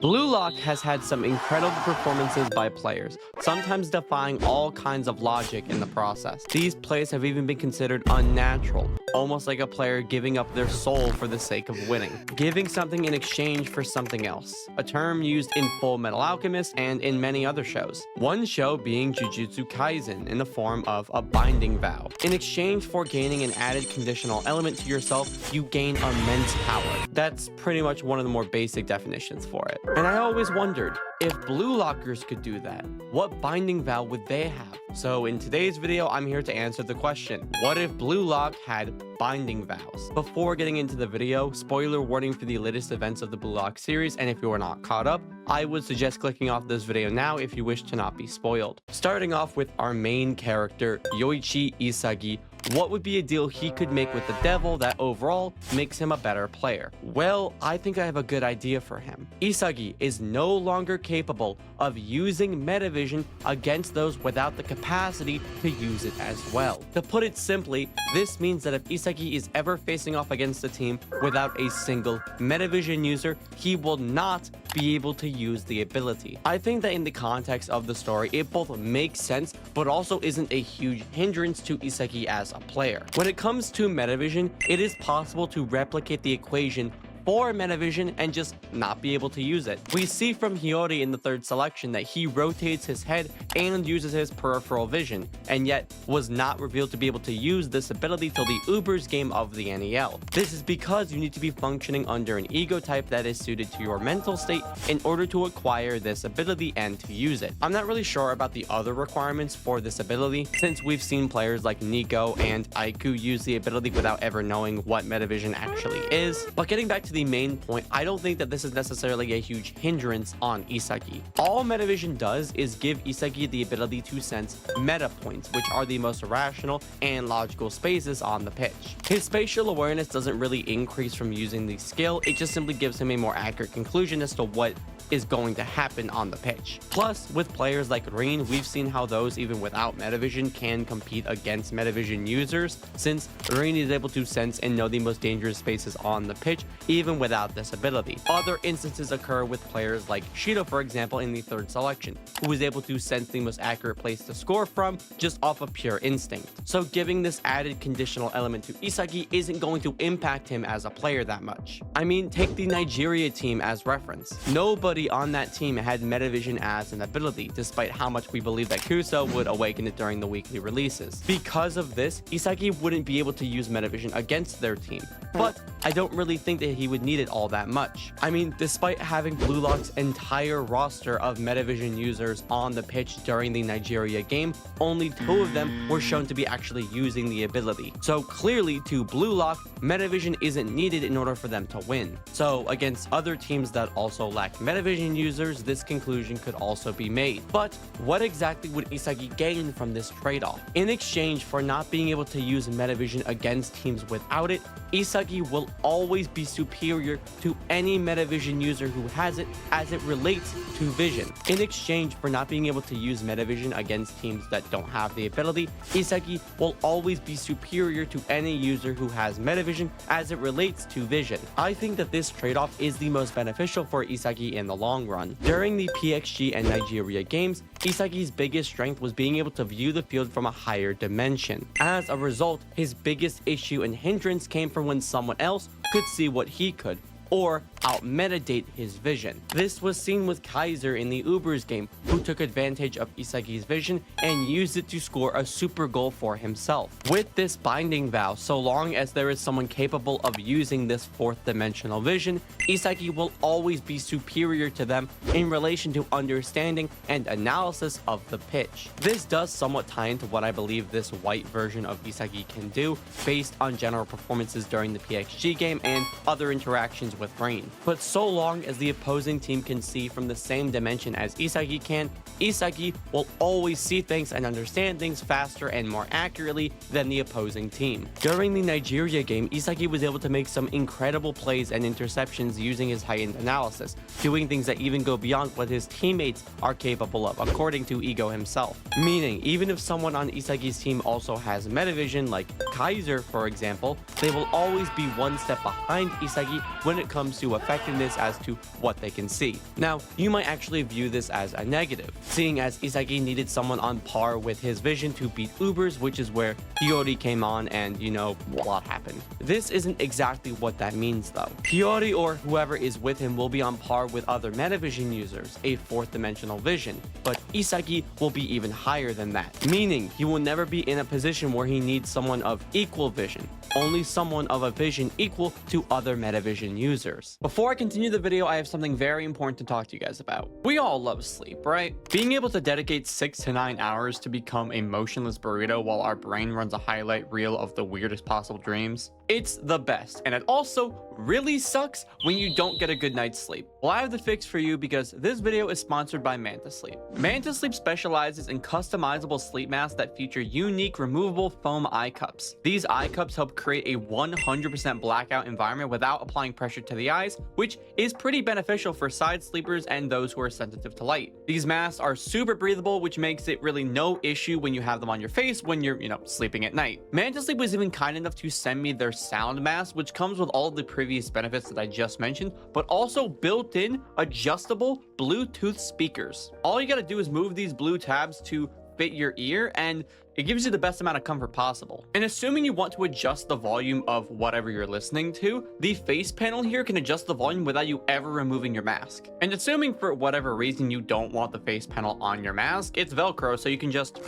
BLUELOCK has had some incredible performances by players, sometimes defying all kinds of logic in the process. These plays have even been considered unnatural, almost like a player giving up their soul for the sake of winning, giving something in exchange for something else, a term used in Full Metal Alchemist and in many other shows. One show being Jujutsu Kaisen in the form of a binding vow. In exchange for gaining an added conditional element to yourself, you gain immense power. That's pretty much one of the more basic definitions for it. And I always wondered, if BLUELOCKers could do that, what binding vow would they have? So in today's video, I'm here to answer the question, what if BLUELOCK had binding vows? Before getting into the video, spoiler warning for the latest events of the BLUELOCK series, and if you are not caught up, I would suggest clicking off this video now if you wish to not be spoiled. Starting off with our main character, Yoichi Isagi. What would be a deal he could make with the devil that overall makes him a better player? Well, I think I have a good idea for him. Isagi is no longer capable of using metavision against those without the capacity to use it as well. To put it simply, this means that if Isagi is ever facing off against a team without a single metavision user, he will not be able to use the ability. I think that in the context of the story, it both makes sense, but also isn't a huge hindrance to Isagi as a player. When it comes to metavision, it is possible to replicate the equation for metavision and just not be able to use it. We see from Hiyori in the third selection that he rotates his head and uses his peripheral vision, and yet was not revealed to be able to use this ability till the Ubers game of the NEL. This is because you need to be functioning under an ego type that is suited to your mental state in order to acquire this ability and to use it. I'm not really sure about the other requirements for this ability, since we've seen players like Nico and Aiku use the ability without ever knowing what metavision actually is. But getting back to the main point, I don't think that this is necessarily a huge hindrance on Isagi. All metavision does is give Isagi the ability to sense meta points, which are the most rational and logical spaces on the pitch. His spatial awareness doesn't really increase from using the skill, it just simply gives him a more accurate conclusion as to what is going to happen on the pitch. Plus, with players like Rin, we've seen how those even without metavision can compete against metavision users, since Rin is able to sense and know the most dangerous spaces on the pitch even without this ability. Other instances occur with players like Shido, for example, in the third selection, who is able to sense the most accurate place to score from just off of pure instinct. So giving this added conditional element to Isagi isn't going to impact him as a player that much. I mean, take the Nigeria team as reference. Nobody on that team had metavision as an ability, despite how much we believe that Kuso would awaken it during the weekly releases. Because of this, Isagi wouldn't be able to use metavision against their team, but I don't really think that he would need it all that much. I mean, despite having BLUELOCK's entire roster of metavision users on the pitch during the Nigeria game, only 2 of them were shown to be actually using the ability. So clearly, to BLUELOCK, metavision isn't needed in order for them to win. So against other teams that also lack metavision users, this conclusion could also be made. But what exactly would Isagi gain from this trade-off? In exchange for not being able to use metavision against teams without it, Isagi will always be superior to any metavision user who has it as it relates to vision. In exchange for not being able to use metavision against teams that don't have the ability, Isagi will always be superior to any user who has metavision as it relates to vision. I think that this trade-off is the most beneficial for Isagi in the long run. During the PXG and Nigeria games, Isagi's biggest strength was being able to view the field from a higher dimension. As a result, his biggest issue and hindrance came from when someone else could see what he could, or out-metadate his vision. This was seen with Kaiser in the Ubers game, who took advantage of Isagi's vision and used it to score a super goal for himself. With this binding vow, so long as there is someone capable of using this 4th dimensional vision, Isagi will always be superior to them in relation to understanding and analysis of the pitch. This does somewhat tie into what I believe this white version of Isagi can do, based on general performances during the PXG game and other interactions with Rin. But so long as the opposing team can see from the same dimension as Isagi can, Isagi will always see things and understand things faster and more accurately than the opposing team. During the Nigeria game, Isagi was able to make some incredible plays and interceptions using his heightened analysis, doing things that even go beyond what his teammates are capable of, according to Ego himself. Meaning, even if someone on Isagi's team also has metavision, like Kaiser for example, they will always be one step behind Isagi when it comes to effectiveness as to what they can see. Now, you might actually view this as a negative, seeing as Isagi needed someone on par with his vision to beat Ubers, which is where Hiyori came on and, you know, a lot happened. This isn't exactly what that means though. Hiyori or whoever is with him will be on par with other metavision users, a fourth dimensional vision, but Isagi will be even higher than that, meaning he will never be in a position where he needs someone of equal vision, only someone of a vision equal to other metavision users. Before I continue the video, I have something very important to talk to you guys about. We all love sleep, right? Being able to dedicate 6 to 9 hours to become a motionless burrito while our brain runs a highlight reel of the weirdest possible dreams, it's the best, and it also really sucks when you don't get a good night's sleep. Well, I have the fix for you because this video is sponsored by Manta Sleep. Manta Sleep specializes in customizable sleep masks that feature unique removable foam eye cups. These eye cups help create a 100% blackout environment without applying pressure to the eyes, which is pretty beneficial for side sleepers and those who are sensitive to light. These masks are super breathable, which makes it really no issue when you have them on your face when you're, sleeping at night. Manta Sleep was even kind enough to send me their sound mask, which comes with all of the previous benefits that I just mentioned, but also built-in adjustable Bluetooth speakers. All you gotta do is move these blue tabs to fit your ear and it gives you the best amount of comfort possible. And assuming you want to adjust the volume of whatever you're listening to, the face panel here can adjust the volume without you ever removing your mask. And assuming for whatever reason you don't want the face panel on your mask, it's Velcro, so you can just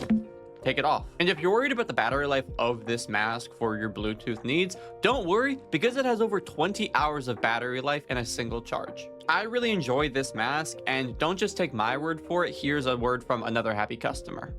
take it off. And if you're worried about the battery life of this mask for your Bluetooth needs, don't worry because it has over 20 hours of battery life in a single charge. I really enjoy this mask, and don't just take my word for it, here's a word from another happy customer.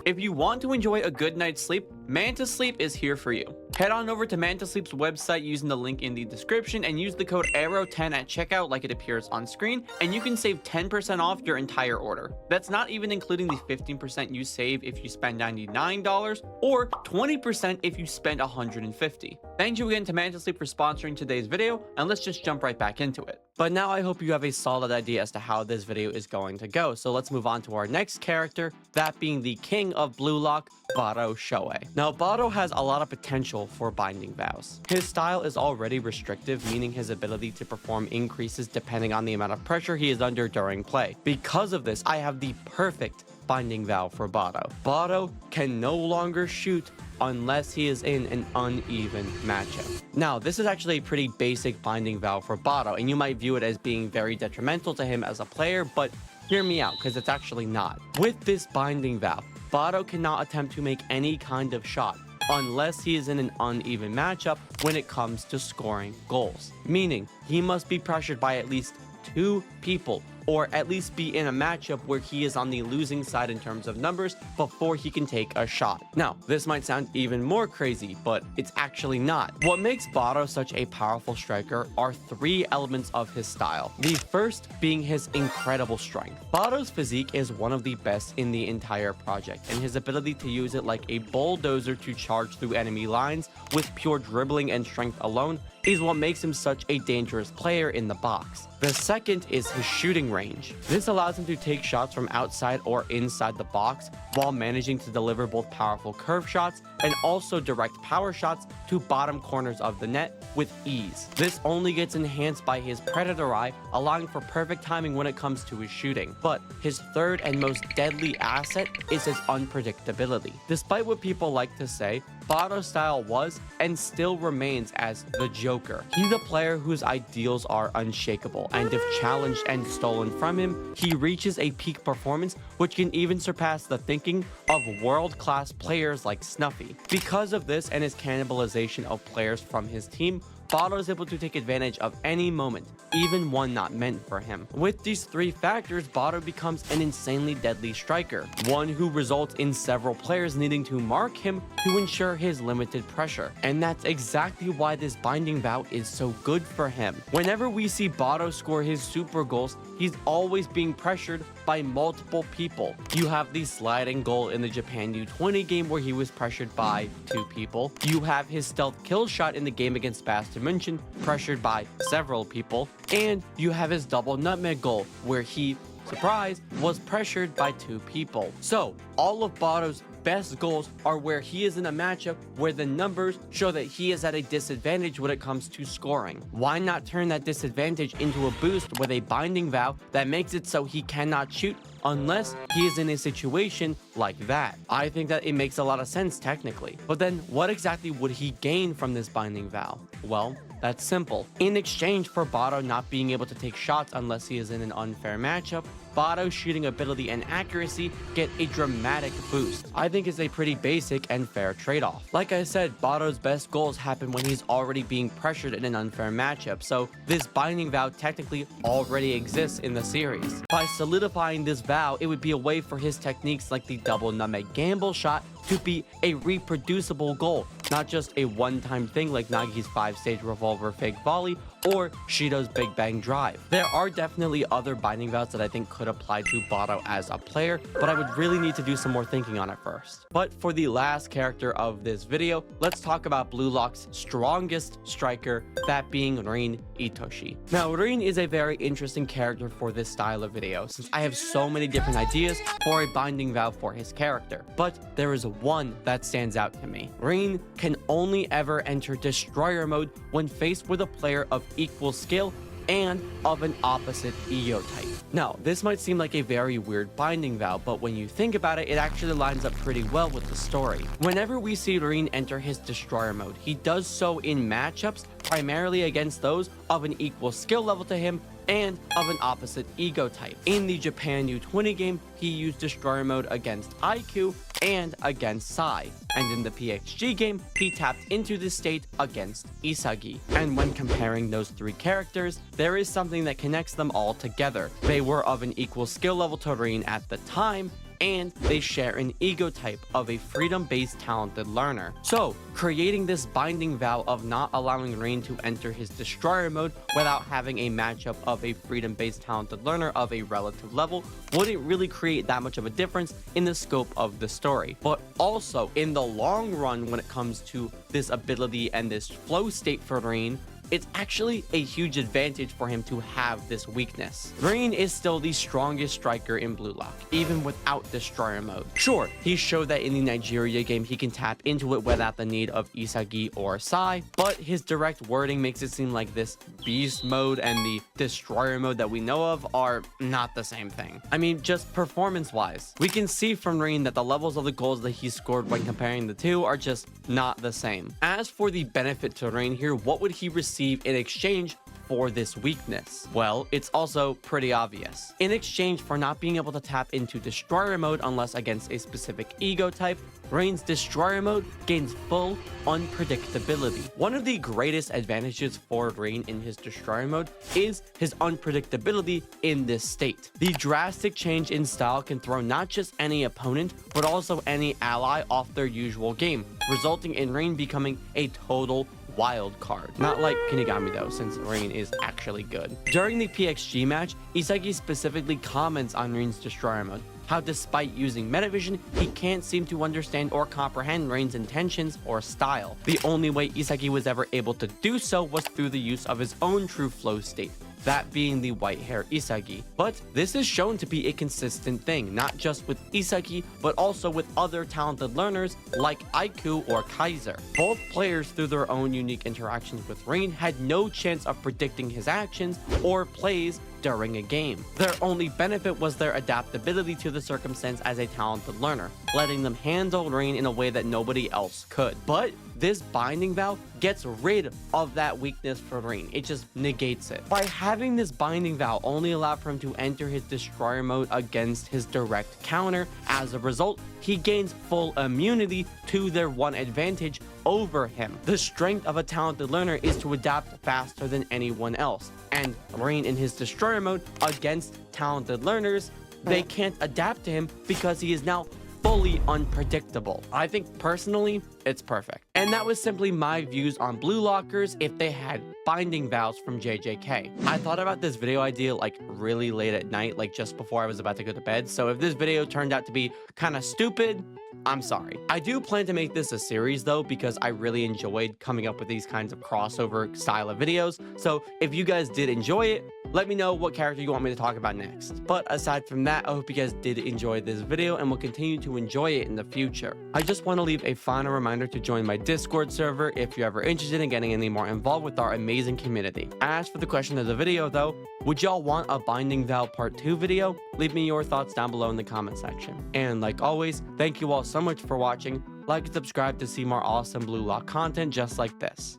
If you want to enjoy a good night's sleep, Manta Sleep is here for you. Head on over to Manta Sleep's website using the link in the description and use the code AERO10 at checkout like it appears on screen, and you can save 10% off your entire order. That's not even including the 15% you save if you spend $99 or 20% if you spend $150. Thank you again to Manta Sleep for sponsoring today's video, and let's just jump right back into it. But now I hope you have a solid idea as to how this video is going to go, so let's move on to our next character, that being the king of BLUELOCK, Barou Shoei. Now, Barou has a lot of potential for binding vows. His style is already restrictive, meaning his ability to perform increases depending on the amount of pressure he is under during play. Because of this, I have the perfect binding vow for Barou. Barou can no longer shoot unless he is in an uneven matchup. Now, this is actually a pretty basic binding vow for Barou, and you might view it as being very detrimental to him as a player, but hear me out, because it's actually not. With this binding vow, Barou cannot attempt to make any kind of shot unless he is in an uneven matchup when it comes to scoring goals. Meaning, he must be pressured by at least 2 people, or at least be in a matchup where he is on the losing side in terms of numbers before he can take a shot. Now, this might sound even more crazy, but it's actually not. What makes Barou such a powerful striker are 3 elements of his style. The first being his incredible strength. Barou's physique is one of the best in the entire project, and his ability to use it like a bulldozer to charge through enemy lines with pure dribbling and strength alone is what makes him such a dangerous player in the box. The second is his shooting range. This allows him to take shots from outside or inside the box while managing to deliver both powerful curve shots and also direct power shots to bottom corners of the net with ease. This only gets enhanced by his predator eye, allowing for perfect timing when it comes to his shooting. But his third and most deadly asset is his unpredictability. Despite what people like to say, Barou's style was and still remains as the Joker. He's a player whose ideals are unshakable, and if challenged and stolen from him, he reaches a peak performance which can even surpass the thinking of world-class players like Snuffy. Because of this and his cannibalization of players from his team, Barou is able to take advantage of any moment, even one not meant for him. With these 3 factors, Barou becomes an insanely deadly striker, one who results in several players needing to mark him to ensure his limited pressure. And that's exactly why this binding vow is so good for him. Whenever we see Barou score his super goals, he's always being pressured by multiple people. You have the sliding goal in the Japan U20 game where he was pressured by 2 people. You have his stealth kill shot in the game against Bayern Munich, pressured by several people. And you have his double nutmeg goal where he, surprise, was pressured by 2 people. So all of Barou's best goals are where he is in a matchup where the numbers show that he is at a disadvantage when it comes to scoring. Why not turn that disadvantage into a boost with a binding vow that makes it so he cannot shoot unless he is in a situation like that? I think that it makes a lot of sense technically. But then what exactly would he gain from this binding vow? Well, that's simple. In exchange for Barou not being able to take shots unless he is in an unfair matchup, Barou's shooting ability and accuracy get a dramatic boost. I think it's a pretty basic and fair trade-off. Like I said, Barou's best goals happen when he's already being pressured in an unfair matchup, so this binding vow technically already exists in the series. By solidifying this vow, it would be a way for his techniques like the double nutmeg gamble shot to be a reproducible goal, not just a one-time thing like Nagi's 5-stage revolver fake volley or Shido's big bang drive. There are definitely other binding vows that I think could apply to Barou as a player, but I would really need to do some more thinking on it first. But for the last character of this video, let's talk about BLUELOCK's strongest striker, that being Rin Itoshi. Now, Rin is a very interesting character for this style of video, since I have so many different ideas for a binding vow for his character, but there is one that stands out to me. Rin can only ever enter destroyer mode when faced with a player of equal skill and of an opposite ego type. Now, this might seem like a very weird binding vow, but when you think about it, it actually lines up pretty well with the story. Whenever we see Rin enter his destroyer mode, he does so in matchups primarily against those of an equal skill level to him and of an opposite ego type. In the Japan U20 game, he used destroyer mode against IQ and against Sai. And in the PXG game, he tapped into this state against Isagi. And when comparing those three characters, there is something that connects them all together. They were of an equal skill level to Rin at the time, and they share an ego type of a freedom-based talented learner. So, creating this binding vow of not allowing Rin to enter his destroyer mode without having a matchup of a freedom-based talented learner of a relative level wouldn't really create that much of a difference in the scope of the story. But also, in the long run, when it comes to this ability and this flow state for Rin, it's actually a huge advantage for him to have this weakness. Rin is still the strongest striker in BLUELOCK, even without destroyer mode. Sure, he showed that in the Nigeria game he can tap into it without the need of Isagi or Sai, but his direct wording makes it seem like this beast mode and the destroyer mode that we know of are not the same thing. I mean, just performance-wise. We can see from Rin that the levels of the goals that he scored when comparing the two are just not the same. As for the benefit to Rin here, what would he receive in exchange for this weakness? Well, it's also pretty obvious. In exchange for not being able to tap into destroyer mode unless against a specific ego type, Rin's destroyer mode gains full unpredictability. One of the greatest advantages for Rin in his destroyer mode is his unpredictability in this state. The drastic change in style can throw not just any opponent, but also any ally off their usual game, resulting in Rin becoming a total wild card. Not like Kinigami though, since Rin is actually good. During the PXG match, Isagi specifically comments on Rin's destroyer mode, how despite using metavision, he can't seem to understand or comprehend Rin's intentions or style. The only way Isagi was ever able to do so was through the use of his own true flow state, that being the white hair Isagi. But this is shown to be a consistent thing, not just with Isagi, but also with other talented learners like Aiku or Kaiser. Both players, through their own unique interactions with Rin, had no chance of predicting his actions or plays during a game. Their only benefit was their adaptability to the circumstance as a talented learner, letting them handle Rin in a way that nobody else could. But this binding vow gets rid of that weakness for Rin. It just negates it. By having this binding vow only allow for him to enter his destroyer mode against his direct counter, as a result, he gains full immunity to their one advantage over him. The strength of a talented learner is to adapt faster than anyone else, and Rin in his destroyer mode against talented learners, they can't adapt to him because he is now fully unpredictable. I think personally, it's perfect. And that was simply my views on blue lockers if they had binding vows from JJK. I thought about this video idea like really late at night, like just before I was about to go to bed. So if this video turned out to be kind of stupid, I'm sorry. I do plan to make this a series though, because I really enjoyed coming up with these kinds of crossover style of videos. So if you guys did enjoy it, let me know what character you want me to talk about next. But aside from that, I hope you guys did enjoy this video and will continue to enjoy it in the future. I just want to leave a final reminder to join my Discord server if you're ever interested in getting any more involved with our amazing community. As for the question of the video though, would y'all want a Binding Vow Part 2 video? Leave me your thoughts down below in the comment section. And like always, thank you all so much for watching. Like and subscribe to see more awesome Blue Lock content just like this.